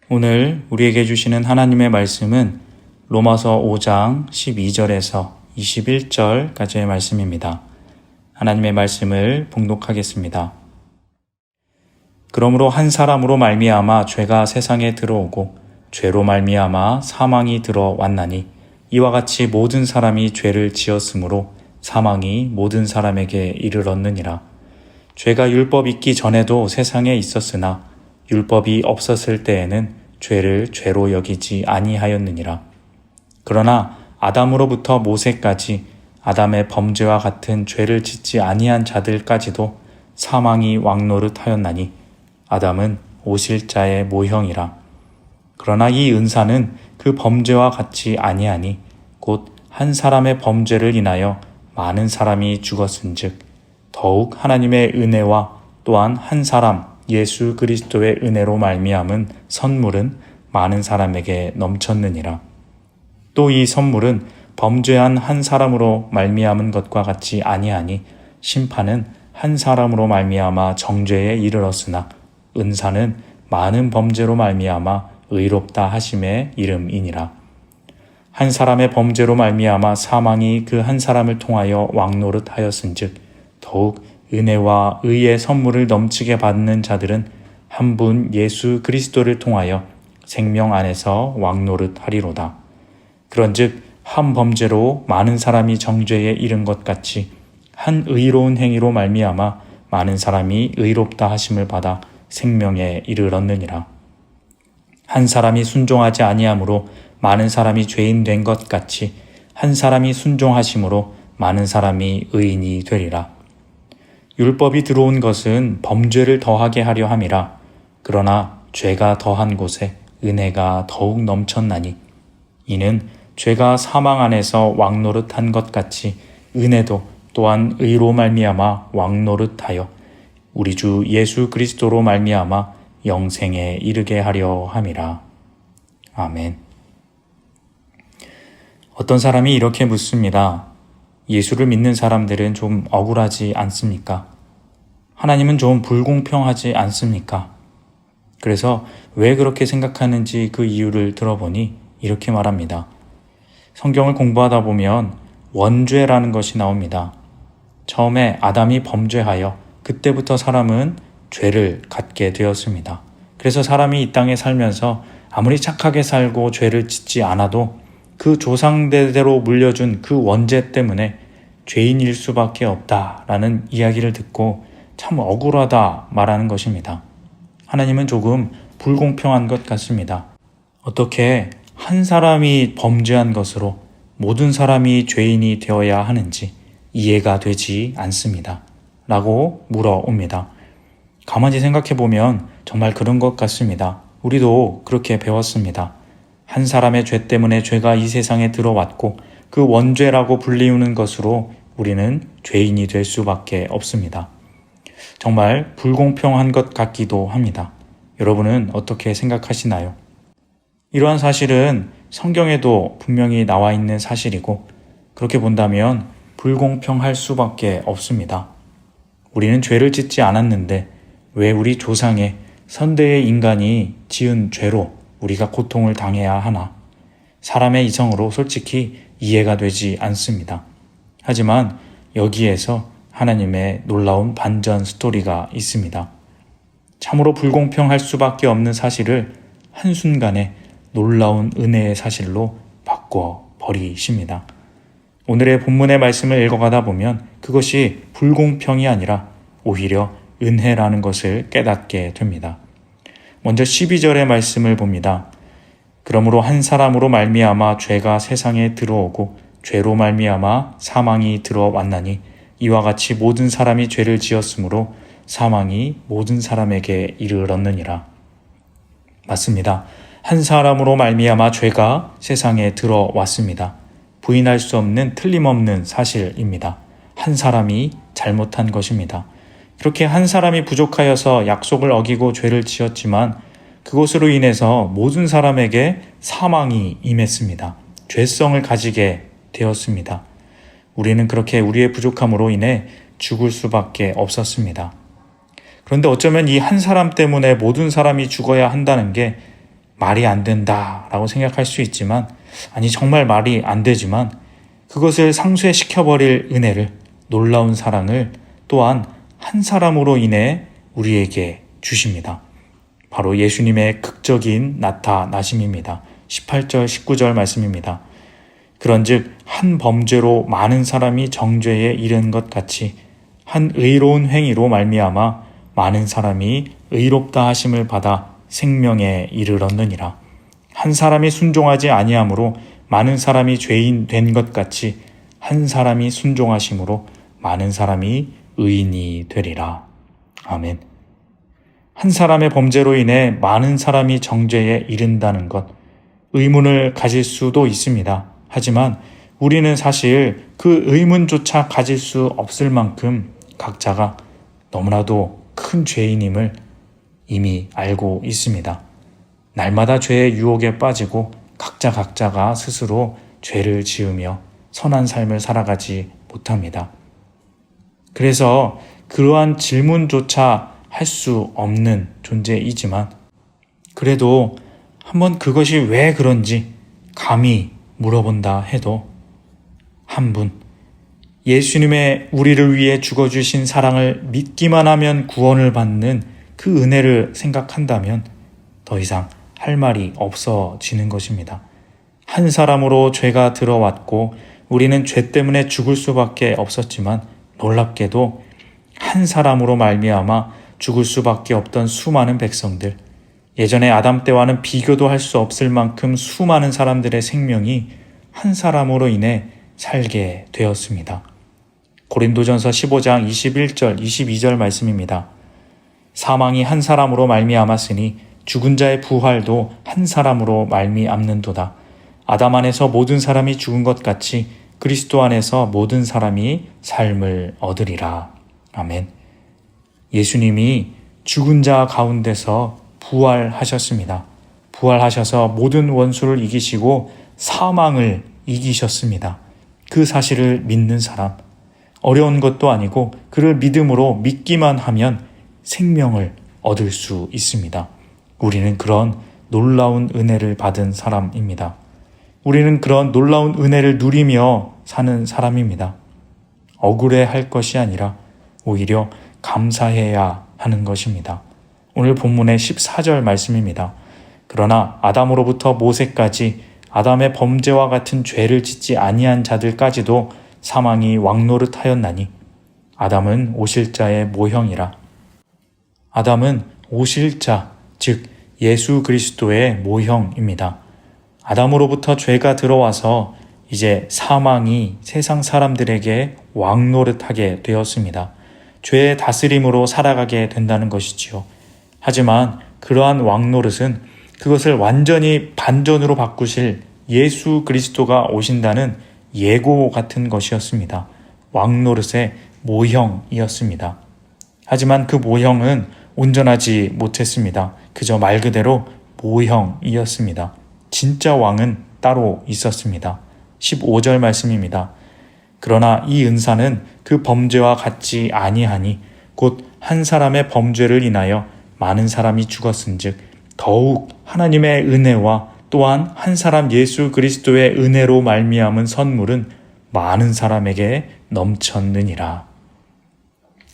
오늘 우리에게 주시는 하나님의 말씀은 로마서 5장 12절에서 21절까지의 말씀입니다. 하나님의 말씀을 봉독하겠습니다. 그러므로 한 사람으로 말미암아 죄가 세상에 들어오고 죄로 말미암아 사망이 들어왔나니 이와 같이 모든 사람이 죄를 지었으므로 사망이 모든 사람에게 이르렀느니라. 죄가 율법 있기 전에도 세상에 있었으나 율법이 없었을 때에는 죄를 죄로 여기지 아니하였느니라. 그러나 아담으로부터 모세까지 아담의 범죄와 같은 죄를 짓지 아니한 자들까지도 사망이 왕노릇하였나니 아담은 오실자의 모형이라. 그러나 이 은사는 그 범죄와 같이 아니하니 곧 한 사람의 범죄를 인하여 많은 사람이 죽었은즉 더욱 하나님의 은혜와 또한 한 사람 예수 그리스도의 은혜로 말미암은 선물은 많은 사람에게 넘쳤느니라. 또 이 선물은 범죄한 한 사람으로 말미암은 것과 같이 아니하니 심판은 한 사람으로 말미암아 정죄에 이르렀으나 은사는 많은 범죄로 말미암아 의롭다 하심의 이름이니라. 한 사람의 범죄로 말미암아 사망이 그 한 사람을 통하여 왕노릇하였은즉 더욱 은혜와 의의 선물을 넘치게 받는 자들은 한 분 예수 그리스도를 통하여 생명 안에서 왕노릇하리로다. 그런즉 한 범죄로 많은 사람이 정죄에 이른 것 같이 한 의로운 행위로 말미암아 많은 사람이 의롭다 하심을 받아 생명에 이르렀느니라. 한 사람이 순종하지 아니함으로 많은 사람이 죄인 된 것 같이 한 사람이 순종하심으로 많은 사람이 의인이 되리라. 율법이 들어온 것은 범죄를 더하게 하려 함이라. 그러나 죄가 더한 곳에 은혜가 더욱 넘쳤나니 이는 죄가 사망 안에서 왕노릇한 것 같이 은혜도 또한 의로 말미암아 왕노릇하여 우리 주 예수 그리스도로 말미암아 영생에 이르게 하려 함이라. 아멘. 어떤 사람이 이렇게 묻습니다. 예수를 믿는 사람들은 좀 억울하지 않습니까? 하나님은 좀 불공평하지 않습니까? 그래서 왜 그렇게 생각하는지 그 이유를 들어보니 이렇게 말합니다. 성경을 공부하다 보면 원죄라는 것이 나옵니다. 처음에 아담이 범죄하여 그때부터 사람은 죄를 갖게 되었습니다. 그래서 사람이 이 땅에 살면서 아무리 착하게 살고 죄를 짓지 않아도 그 조상대대로 물려준 그 원죄 때문에 죄인일 수밖에 없다라는 이야기를 듣고 참 억울하다 말하는 것입니다. 하나님은 조금 불공평한 것 같습니다. 어떻게 한 사람이 범죄한 것으로 모든 사람이 죄인이 되어야 하는지 이해가 되지 않습니다. 라고 물어옵니다. 가만히 생각해보면 정말 그런 것 같습니다. 우리도 그렇게 배웠습니다. 한 사람의 죄 때문에 죄가 이 세상에 들어왔고 그 원죄라고 불리우는 것으로 우리는 죄인이 될 수밖에 없습니다. 정말 불공평한 것 같기도 합니다. 여러분은 어떻게 생각하시나요? 이러한 사실은 성경에도 분명히 나와 있는 사실이고 그렇게 본다면 불공평할 수밖에 없습니다. 우리는 죄를 짓지 않았는데 왜 우리 조상의 선대의 인간이 지은 죄로 우리가 고통을 당해야 하나? 사람의 이성으로 솔직히 이해가 되지 않습니다. 하지만 여기에서 하나님의 놀라운 반전 스토리가 있습니다. 참으로 불공평할 수밖에 없는 사실을 한순간에 놀라운 은혜의 사실로 바꿔버리십니다. 오늘의 본문의 말씀을 읽어가다 보면 그것이 불공평이 아니라 오히려 은혜라는 것을 깨닫게 됩니다. 먼저 12절의 말씀을 봅니다. 그러므로 한 사람으로 말미암아 죄가 세상에 들어오고 죄로 말미암아 사망이 들어왔나니 이와 같이 모든 사람이 죄를 지었으므로 사망이 모든 사람에게 이르렀느니라. 맞습니다. 한 사람으로 말미암아 죄가 세상에 들어왔습니다. 부인할 수 없는 틀림없는 사실입니다. 한 사람이 잘못한 것입니다. 그렇게 한 사람이 부족하여서 약속을 어기고 죄를 지었지만 그것으로 인해서 모든 사람에게 사망이 임했습니다. 죄성을 가지게 되었습니다. 우리는 그렇게 우리의 부족함으로 인해 죽을 수밖에 없었습니다. 그런데 어쩌면 이 한 사람 때문에 모든 사람이 죽어야 한다는 게 말이 안 된다라고 생각할 수 있지만, 아니 정말 말이 안 되지만 그것을 상쇄시켜버릴 은혜를, 놀라운 사랑을 또한 한 사람으로 인해 우리에게 주십니다. 바로 예수님의 극적인 나타나심입니다. 18절 19절 말씀입니다. 그런즉 한 범죄로 많은 사람이 정죄에 이른 것 같이 한 의로운 행위로 말미암아 많은 사람이 의롭다 하심을 받아 생명에 이르렀느니라. 한 사람이 순종하지 아니함으로 많은 사람이 죄인 된 것 같이 한 사람이 순종하심으로 많은 사람이 의인이 되리라. 아멘. 한 사람의 범죄로 인해 많은 사람이 정죄에 이른다는 것, 의문을 가질 수도 있습니다. 하지만 우리는 사실 그 의문조차 가질 수 없을 만큼 각자가 너무나도 큰 죄인임을 이미 알고 있습니다. 날마다 죄의 유혹에 빠지고 각자가 스스로 죄를 지으며 선한 삶을 살아가지 못합니다. 그래서 그러한 질문조차 할 수 없는 존재이지만 그래도 한번 그것이 왜 그런지 감히 물어본다 해도 한 분, 예수님의 우리를 위해 죽어주신 사랑을 믿기만 하면 구원을 받는 그 은혜를 생각한다면 더 이상 할 말이 없어지는 것입니다. 한 사람으로 죄가 들어왔고 우리는 죄 때문에 죽을 수밖에 없었지만 놀랍게도 한 사람으로 말미암아 죽을 수밖에 없던 수많은 백성들, 예전에 아담 때와는 비교도 할 수 없을 만큼 수많은 사람들의 생명이 한 사람으로 인해 살게 되었습니다. 고린도전서 15장 21절 22절 말씀입니다. 사망이 한 사람으로 말미암았으니 죽은 자의 부활도 한 사람으로 말미암는도다. 아담 안에서 모든 사람이 죽은 것 같이 그리스도 안에서 모든 사람이 삶을 얻으리라. 아멘. 예수님이 죽은 자 가운데서 부활하셨습니다. 부활하셔서 모든 원수를 이기시고 사망을 이기셨습니다. 그 사실을 믿는 사람, 어려운 것도 아니고 그를 믿음으로 믿기만 하면 생명을 얻을 수 있습니다. 우리는 그런 놀라운 은혜를 받은 사람입니다. 우리는 그런 놀라운 은혜를 누리며 사는 사람입니다. 억울해할 것이 아니라 오히려 감사해야 하는 것입니다. 오늘 본문의 14절 말씀입니다. 그러나 아담으로부터 모세까지 아담의 범죄와 같은 죄를 짓지 아니한 자들까지도 사망이 왕노릇하였나니 아담은 오실자의 모형이라. 아담은 오실자, 즉 예수 그리스도의 모형입니다. 아담으로부터 죄가 들어와서 이제 사망이 세상 사람들에게 왕노릇하게 되었습니다. 죄의 다스림으로 살아가게 된다는 것이지요. 하지만 그러한 왕노릇은 그것을 완전히 반전으로 바꾸실 예수 그리스도가 오신다는 예고 같은 것이었습니다. 왕노릇의 모형이었습니다. 하지만 그 모형은 온전하지 못했습니다. 그저 말 그대로 모형이었습니다. 진짜 왕은 따로 있었습니다. 15절 말씀입니다. 그러나 이 은사는 그 범죄와 같지 아니하니 곧 한 사람의 범죄를 인하여 많은 사람이 죽었은즉 더욱 하나님의 은혜와 또한 한 사람 예수 그리스도의 은혜로 말미암은 선물은 많은 사람에게 넘쳤느니라.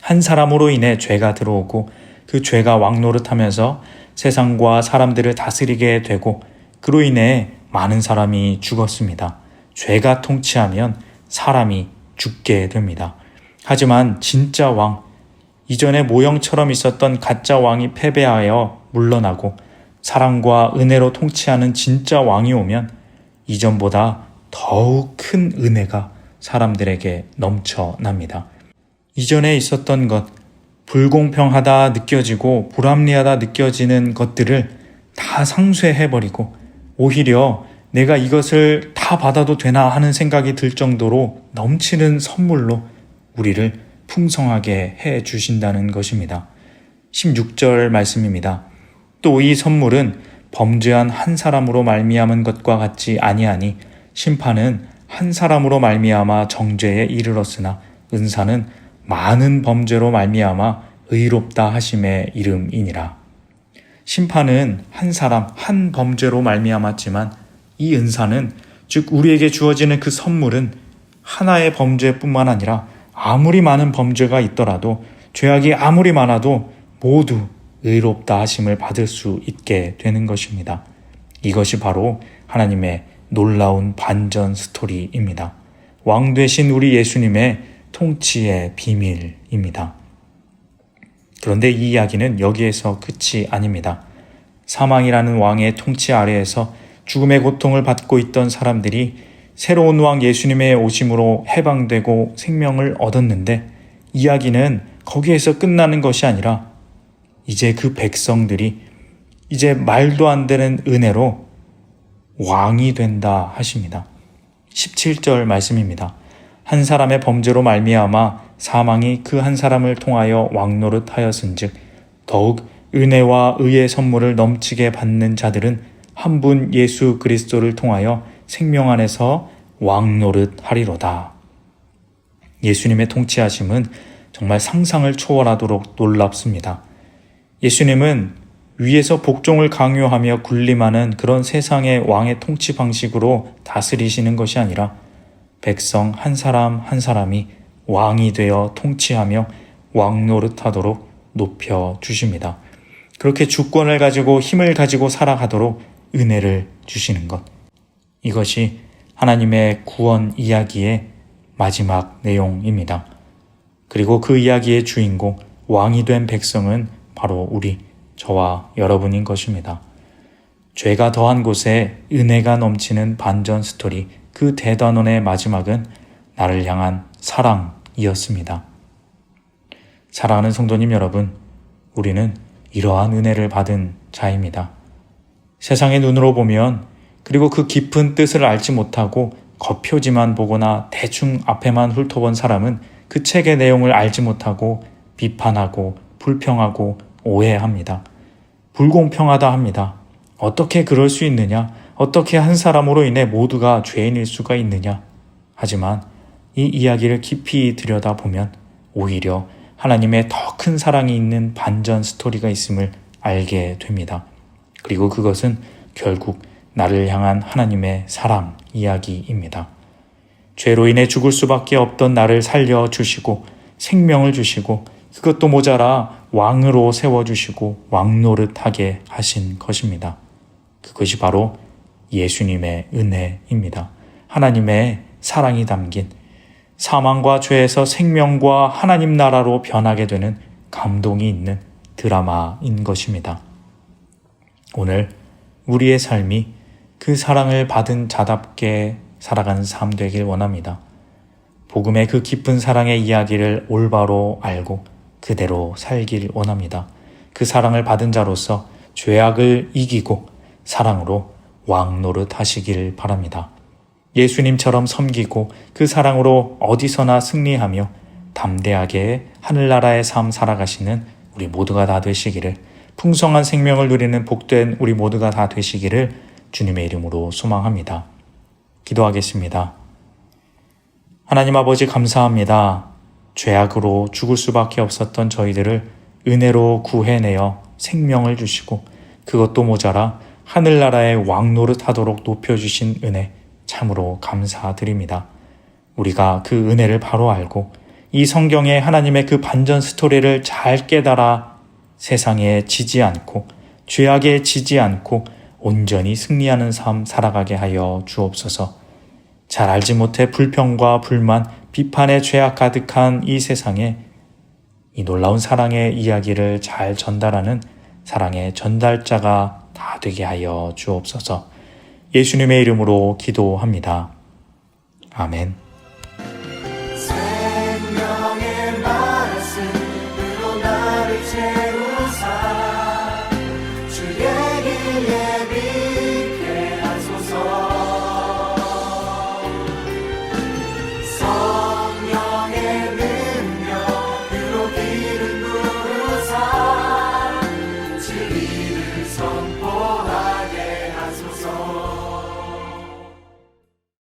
한 사람으로 인해 죄가 들어오고 그 죄가 왕노릇하면서 세상과 사람들을 다스리게 되고 그로 인해 많은 사람이 죽었습니다. 죄가 통치하면 사람이 죽게 됩니다. 하지만 진짜 왕, 이전의 모형처럼 있었던 가짜 왕이 패배하여 물러나고 사랑과 은혜로 통치하는 진짜 왕이 오면 이전보다 더욱 큰 은혜가 사람들에게 넘쳐납니다. 이전에 있었던 것, 불공평하다 느껴지고 불합리하다 느껴지는 것들을 다 상쇄해버리고 오히려 내가 이것을 다 받아도 되나 하는 생각이 들 정도로 넘치는 선물로 우리를 풍성하게 해 주신다는 것입니다. 16절 말씀입니다. 또 이 선물은 범죄한 한 사람으로 말미암은 것과 같지 아니하니 심판은 한 사람으로 말미암아 정죄에 이르렀으나 은사는 많은 범죄로 말미암아 의롭다 하심의 이름이니라. 심판은 한 사람, 한 범죄로 말미암았지만 이 은사는, 즉 우리에게 주어지는 그 선물은 하나의 범죄뿐만 아니라 아무리 많은 범죄가 있더라도, 죄악이 아무리 많아도 모두 의롭다 하심을 받을 수 있게 되는 것입니다. 이것이 바로 하나님의 놀라운 반전 스토리입니다. 왕 되신 우리 예수님의 통치의 비밀입니다. 그런데 이 이야기는 여기에서 끝이 아닙니다. 사망이라는 왕의 통치 아래에서 죽음의 고통을 받고 있던 사람들이 새로운 왕 예수님의 오심으로 해방되고 생명을 얻었는데, 이야기는 거기에서 끝나는 것이 아니라 이제 그 백성들이 이제 말도 안 되는 은혜로 왕이 된다 하십니다. 17절 말씀입니다. 한 사람의 범죄로 말미암아 사망이 그 한 사람을 통하여 왕노릇하였은즉 더욱 은혜와 의의 선물을 넘치게 받는 자들은 한 분 예수 그리스도를 통하여 생명 안에서 왕노릇하리로다. 예수님의 통치하심은 정말 상상을 초월하도록 놀랍습니다. 예수님은 위에서 복종을 강요하며 군림하는 그런 세상의 왕의 통치 방식으로 다스리시는 것이 아니라 백성 한 사람 한 사람이 왕이 되어 통치하며 왕노릇하도록 높여주십니다. 그렇게 주권을 가지고 힘을 가지고 살아가도록 은혜를 주시는 것. 이것이 하나님의 구원 이야기의 마지막 내용입니다. 그리고 그 이야기의 주인공, 왕이 된 백성은 바로 우리, 저와 여러분인 것입니다. 죄가 더한 곳에 은혜가 넘치는 반전 스토리, 그 대단원의 마지막은 나를 향한 사랑이었습니다. 사랑하는 성도님 여러분, 우리는 이러한 은혜를 받은 자입니다. 세상의 눈으로 보면, 그리고 그 깊은 뜻을 알지 못하고 겉표지만 보거나 대충 앞에만 훑어본 사람은 그 책의 내용을 알지 못하고 비판하고 불평하고 오해합니다. 불공평하다 합니다. 어떻게 그럴 수 있느냐? 어떻게 한 사람으로 인해 모두가 죄인일 수가 있느냐? 하지만 이 이야기를 깊이 들여다보면 오히려 하나님의 더 큰 사랑이 있는 반전 스토리가 있음을 알게 됩니다. 그리고 그것은 결국 나를 향한 하나님의 사랑 이야기입니다. 죄로 인해 죽을 수밖에 없던 나를 살려주시고 생명을 주시고, 그것도 모자라 왕으로 세워주시고 왕노릇하게 하신 것입니다. 그것이 바로 예수님의 은혜입니다. 하나님의 사랑이 담긴, 사망과 죄에서 생명과 하나님 나라로 변하게 되는 감동이 있는 드라마인 것입니다. 오늘 우리의 삶이 그 사랑을 받은 자답게 살아가는 삶 되길 원합니다. 복음의 그 깊은 사랑의 이야기를 올바로 알고 그대로 살길 원합니다. 그 사랑을 받은 자로서 죄악을 이기고 사랑으로 왕노릇 하시길 바랍니다. 예수님처럼 섬기고 그 사랑으로 어디서나 승리하며 담대하게 하늘나라의 삶 살아가시는 우리 모두가 다 되시기를, 풍성한 생명을 누리는 복된 우리 모두가 다 되시기를 주님의 이름으로 소망합니다. 기도하겠습니다. 하나님 아버지, 감사합니다. 죄악으로 죽을 수밖에 없었던 저희들을 은혜로 구해내어 생명을 주시고, 그것도 모자라 하늘나라의 왕노릇하도록 높여주신 은혜 참으로 감사드립니다. 우리가 그 은혜를 바로 알고 이 성경의 하나님의 그 반전 스토리를 잘 깨달아 세상에 지지 않고 죄악에 지지 않고 온전히 승리하는 삶 살아가게 하여 주옵소서. 잘 알지 못해 불평과 불만, 비판의 죄악 가득한 이 세상에 이 놀라운 사랑의 이야기를 잘 전달하는 사랑의 전달자가 다 되게 하여 주옵소서. 예수님의 이름으로 기도합니다. 아멘.